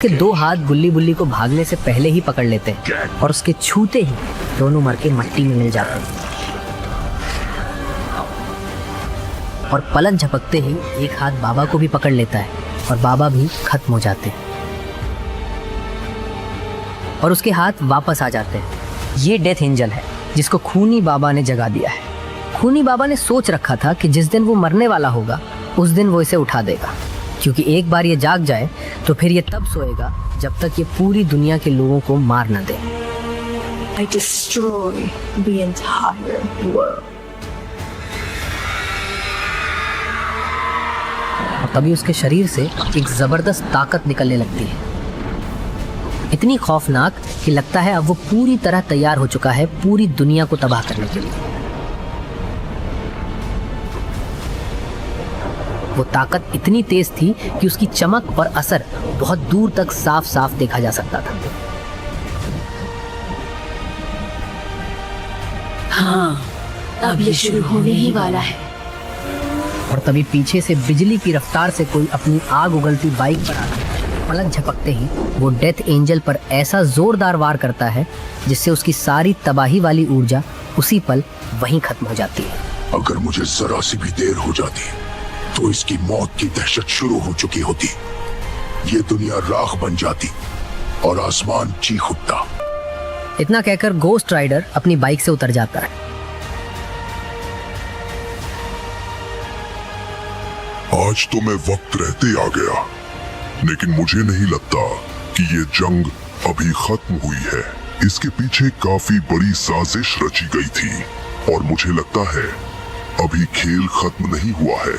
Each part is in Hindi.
के दो हाथ गुल्ली बुल्ली को भागने से पहले ही पकड़ लेते हैं और उसके छूते ही दोनों मर के मट्टी में मिल जाते हैं और पलक झपकते ही एक हाथ बाबा को भी पकड़ लेता है और बाबा भी खत्म हो जाते हैं और उसके हाथ वापस आ जाते हैं। ये डेथ एंजल है जिसको खूनी बाबा ने जगा दिया है। खूनी बाबा ने सोच रखा था कि जिस दिन वो मरने वाला होगा उस दिन वो इसे उठा देगा, क्योंकि एक बार ये जाग जाए तो फिर ये तब सोएगा जब तक ये पूरी दुनिया के लोगों को मार न दे। I destroy the entire world. और तभी उसके शरीर से एक जबरदस्त ताकत निकलने लगती है, इतनी खौफनाक कि लगता है अब वो पूरी तरह तैयार हो चुका है पूरी दुनिया को तबाह करने के लिए। वो ताकत इतनी तेज थी कि उसकी चमक और असर बहुत दूर तक साफ साफ देखा जा सकता था। हाँ, अब ये शुरू होने ही वाला है। और तभी पीछे से बिजली की रफ्तार से कोई अपनी आग उगलती बाइक पर आता है। पलक झपकते ही वो डेथ एंजल पर ऐसा जोरदार वार करता है जिससे उसकी सारी तबाही वाली ऊर्जा उसी पल वहीं खत्म हो जाती है। अगर मुझे जरा सी भी देर हो जाती तो इसकी मौत की दहशत शुरू हो चुकी होती। ये दुनिया राख बन जाती और आसमान चीख उठता। इतना कहकर घोस्ट राइडर अपनी बाइक से उतर जाता है। आज तो मैं वक्त रहते आ गया, लेकिन मुझे नहीं लगता कि ये जंग अभी खत्म हुई है। इसके पीछे काफी बड़ी साजिश रची गई थी और मुझे लगता है अभी खेल खत्म नहीं हुआ है,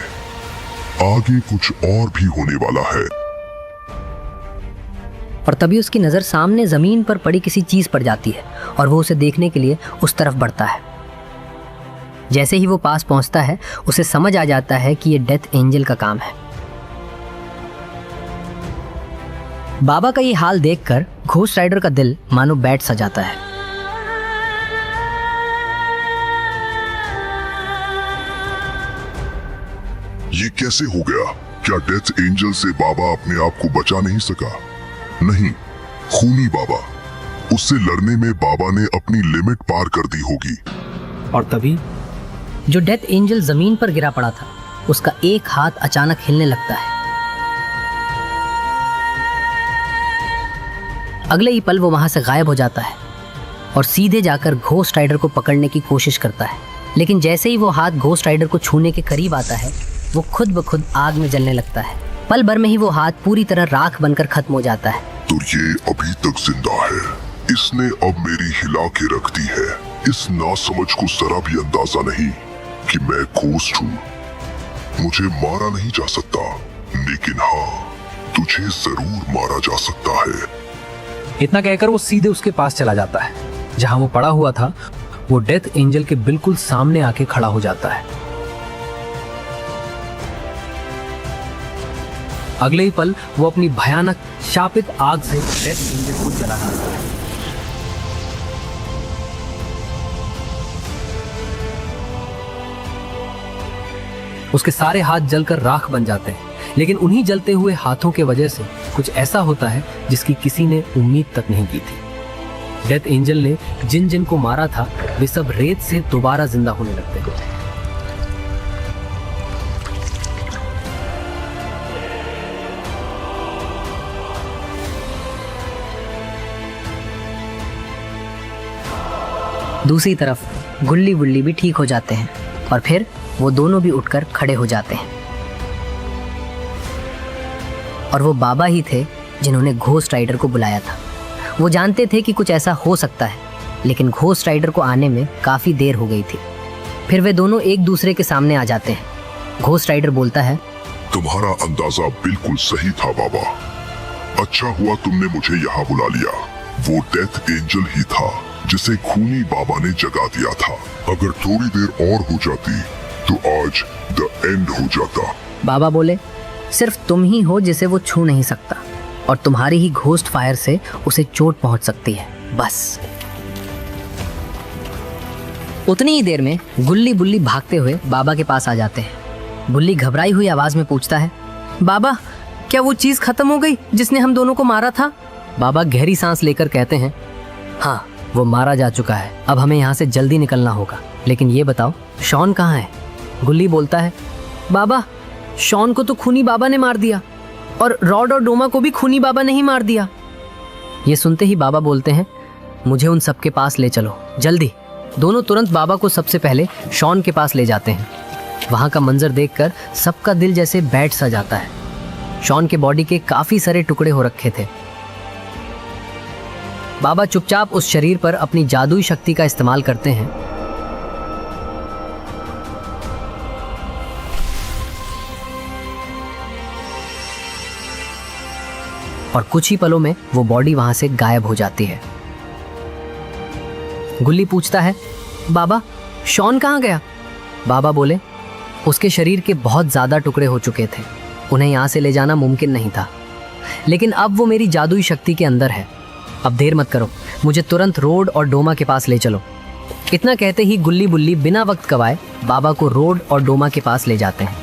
आगे कुछ और भी होने वाला है। और तभी उसकी नजर सामने जमीन पर पड़ी किसी चीज पर जाती है और वो उसे देखने के लिए उस तरफ बढ़ता है। जैसे ही वो पास पहुंचता है उसे समझ आ जाता है कि ये डेथ एंजल का काम है। बाबा का ये हाल देखकर घोस्ट राइडर का दिल मानो बैठ सा जाता है। ये कैसे हो गया? क्या डेथ एंजल से बाबा अपने आप को बचा नहीं सका? नहीं, खूनी बाबा। उससे लड़ने में बाबा ने अपनी लिमिट पार कर दी होगी। और तभी जो डेथ एंजल जमीन पर गिरा पड़ा था उसका एक हाथ अचानक हिलने लगता है। अगले ही पल वो वहां से गायब हो जाता है और सीधे जाकर घोस्ट राइडर को पकड़ने की कोशिश करता है, लेकिन जैसे ही वो हाथ घोस्ट राइडर को छूने के करीब आता है वो खुद ब खुद आग में जलने लगता है। पल भर में ही वो हाथ पूरी तरह राख बनकर खत्म हो जाता है। तो ये अभी तक जिंदा है। इसने अब मेरी हिला के रख दी है। इस नासमझ को जरा भी अंदाजा नहीं कि मैं घोस्ट हूँ। मुझे मारा नहीं जा सकता, लेकिन हाँ, तुझे जरूर मारा जा सकता है। इतना कहकर वो सीधे उसके पास चला जाता है। जहां वो पड़ा हुआ था वो डेथ एंजल के बिल्कुल सामने आके खड़ा हो जाता है। अगले ही पल वो अपनी भयानक शापित आग से डेथ एंजल को जला डालता है। उसके सारे हाथ जलकर राख बन जाते हैं, लेकिन उन्हीं जलते हुए हाथों के वजह से कुछ ऐसा होता है जिसकी किसी ने उम्मीद तक नहीं की थी। डेथ एंजल ने जिन जिन को मारा था वे सब रेत से दोबारा जिंदा होने लगते हैं। दूसरी तरफ गुल्ली बुल्ली भी ठीक हो जाते हैं और फिर वो दोनों भी उठकर खड़े हो जाते हैं। और वो बाबा ही थे जिन्होंने घोस्ट राइडर को बुलाया था। वो जानते थे कि कुछ ऐसा हो सकता है, लेकिन घोस्ट राइडर को आने में काफी देर हो गई थी। फिर वे दोनों एक दूसरे के सामने आ जाते हैं। घोस्ट राइडर बोलता है, तुम्हारा अंदाजा बिल्कुल सही था बाबा। अच्छा हुआ तुमने मुझे यहाँ बुला लिया। वो डेथ एंजल ही था जिसे खूनी बाबा ने जगा दिया था। अगर थोड़ी देर और हो जाती तो आज द एंड हो जाता। बाबा बोले, सिर्फ तुम ही हो जिसे वो छू नहीं सकता और तुम्हारी ही घोस्ट फायर से उसे चोट पहुंच सकती है, बस। उतनी ही देर में गुल्ली बुल्ली भागते हुए बाबा के पास आ जाते हैं। बुल्ली घबराई हुई आवाज में पूछता है, बाबा क्या वो चीज खत्म हो गई जिसने हम दोनों को मारा था? बाबा गहरी सांस लेकर कहते हैं, हाँ, वो मारा जा चुका है। अब हमें यहाँ से जल्दी निकलना होगा। लेकिन ये बताओ, शॉन कहाँ है? गुल्ली बोलता है, बाबा, शॉन को तो खूनी बाबा ने मार दिया, और रॉड और डोमा को भी खूनी बाबा ने ही मार दिया। ये सुनते ही बाबा बोलते हैं, मुझे उन सबके पास ले चलो, जल्दी। दोनों तुरंत बाबा को सबसे पहले शॉन के पास ले जाते हैं। वहाँ का मंजर देखकर सबका दिल जैसे बैठ सा जाता है। शॉन के बॉडी के काफी सारे टुकड़े हो रखे थे। बाबा चुपचाप उस शरीर पर अपनी जादुई शक्ति का इस्तेमाल करते हैं और कुछ ही पलों में वो बॉडी वहां से गायब हो जाती है। गुल्ली पूछता है, बाबा, शॉन कहाँ गया? बाबा बोले, उसके शरीर के बहुत ज्यादा टुकड़े हो चुके थे, उन्हें यहाँ से ले जाना मुमकिन नहीं था, लेकिन अब वो मेरी जादुई शक्ति के अंदर है। अब देर मत करो, मुझे तुरंत रोड और डोमा के पास ले चलो। इतना कहते ही गुल्ली बुल्ली बिना वक्त गवाए बाबा को रोड और डोमा के पास ले जाते हैं।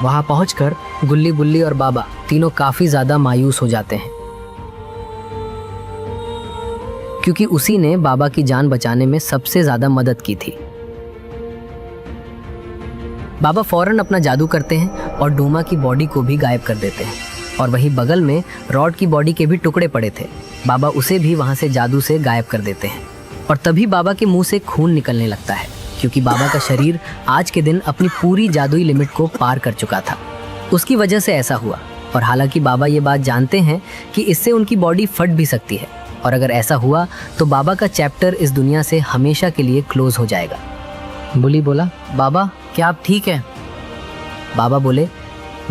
वहां पहुंचकर गुल्ली बुल्ली और बाबा तीनों काफी ज्यादा मायूस हो जाते हैं, क्योंकि उसी ने बाबा की जान बचाने में सबसे ज्यादा मदद की थी। बाबा फौरन अपना जादू करते हैं और डोमा की बॉडी को भी गायब कर देते हैं, और वहीं बगल में रॉड की बॉडी के भी टुकड़े पड़े थे। बाबा उसे भी वहां से जादू से गायब कर देते हैं, और तभी बाबा के मुंह से खून निकलने लगता है, क्योंकि बाबा का शरीर आज के दिन अपनी पूरी जादुई लिमिट को पार कर चुका था। उसकी वजह से ऐसा हुआ, और हालांकि बाबा ये बात जानते हैं कि इससे उनकी बॉडी फट भी सकती है, और अगर ऐसा हुआ तो बाबा का चैप्टर इस दुनिया से हमेशा के लिए क्लोज हो जाएगा। बुली बोला, बाबा, क्या आप ठीक हैं? बाबा बोले,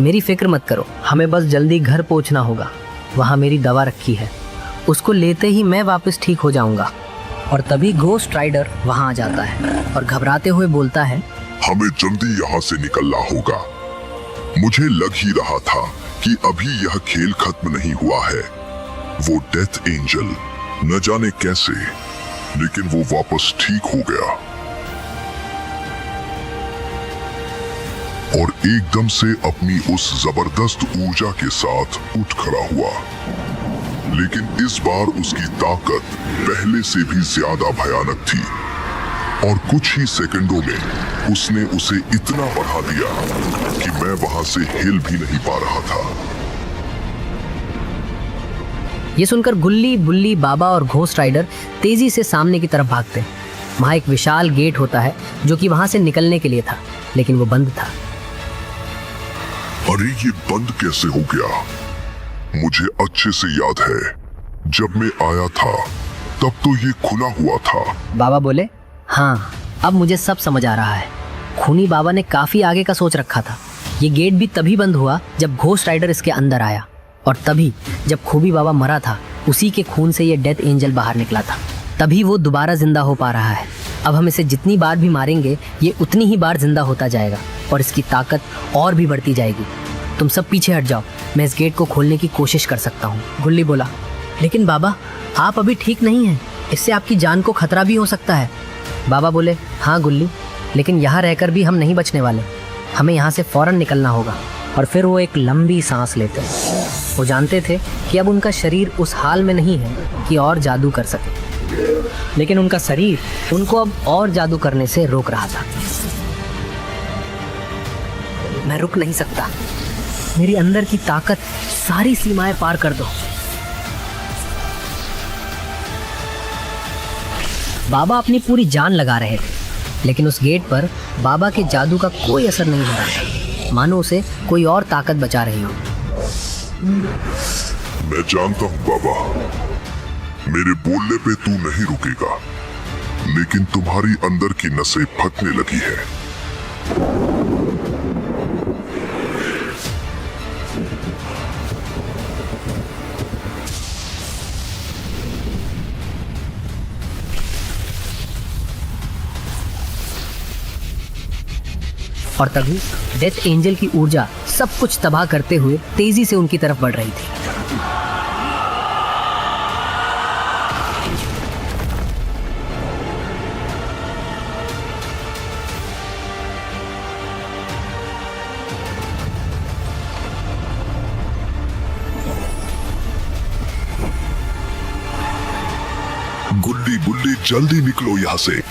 मेरी फिक्र मत करो, हमें बस जल्दी घर पहुंचना होगा। वहाँ मेरी दवा रखी है, उसको लेते ही मैं वापस ठीक हो जाऊंगा। और तभी घोस्ट राइडर वहाँ आ जाता है और घबराते हुए बोलता है, हमें जल्दी यहाँ से निकलना होगा। मुझे लग ही रहा था कि अभी यह खेल खत्म नहीं हुआ है। वो डेथ एंजल न जाने कैसे, लेकिन वो वापस ठीक हो गया और एकदम से अपनी उस जबरदस्त ऊर्जा के साथ उठ खड़ा हुआ। लेकिन इस बार उसकी ताकत पहले से भी ज्यादा भयानक थी, और कुछ ही सेकंडों में उसने उसे इतना बढ़ा दिया कि मैं वहां से हिल भी नहीं पा रहा था। ये सुनकर गुल्ली बुल्ली बाबा और घोस्ट राइडर तेजी से सामने की तरफ भागते हैं। वहां एक विशाल गेट होता है जो कि वहां से निकलने के लिए था, लेकिन वो बंद था। अरे ये बंद कैसे हो गया? मुझे अच्छे से याद है, जब मैं आया था तब तो ये खुला हुआ था। बाबा बोले, हाँ, अब मुझे सब समझ आ रहा है। खूनी बाबा ने काफी आगे का सोच रखा था। ये गेट भी तभी बंद हुआ जब घोस्ट राइडर इसके अंदर आया, और तभी जब खूबी बाबा मरा था, उसी के खून से ये डेथ एंजल बाहर निकला था। तभी वो दोबारा जिंदा हो पा रहा है। अब हम इसे जितनी बार भी मारेंगे, ये उतनी ही बार जिंदा होता जाएगा, और इसकी ताकत और भी बढ़ती जाएगी। तुम सब पीछे हट जाओ, मैं इस गेट को खोलने की कोशिश कर सकता हूँ। गुल्ली बोला, लेकिन बाबा, आप अभी ठीक नहीं हैं, इससे आपकी जान को खतरा भी हो सकता है। बाबा बोले, हाँ गुल्ली, लेकिन यहाँ रहकर भी हम नहीं बचने वाले, हमें यहाँ से फौरन निकलना होगा। और फिर वो एक लंबी सांस लेते हैं। वो जानते थे कि अब उनका शरीर उस हाल में नहीं है कि और जादू कर सके, लेकिन उनका शरीर उनको अब और जादू करने से रोक रहा था। मैं रुक नहीं सकता, मेरी अंदर की ताकत सारी सीमाएं पार कर दो। बाबा अपनी पूरी जान लगा रहे थे, लेकिन उस गेट पर बाबा के जादू का कोई असर नहीं हो रहा था, मानो उसे कोई और ताकत बचा रही हो। मैं जानता हूँ बाबा, मेरे बोलने पे तू नहीं रुकेगा, लेकिन तुम्हारी अंदर की नसें फटने लगी है। और तभी डेथ एंजल की ऊर्जा सब कुछ तबाह करते हुए तेजी से उनकी तरफ बढ़ रही थी। गुल्ली बुल्ली जल्दी निकलो यहाँ से।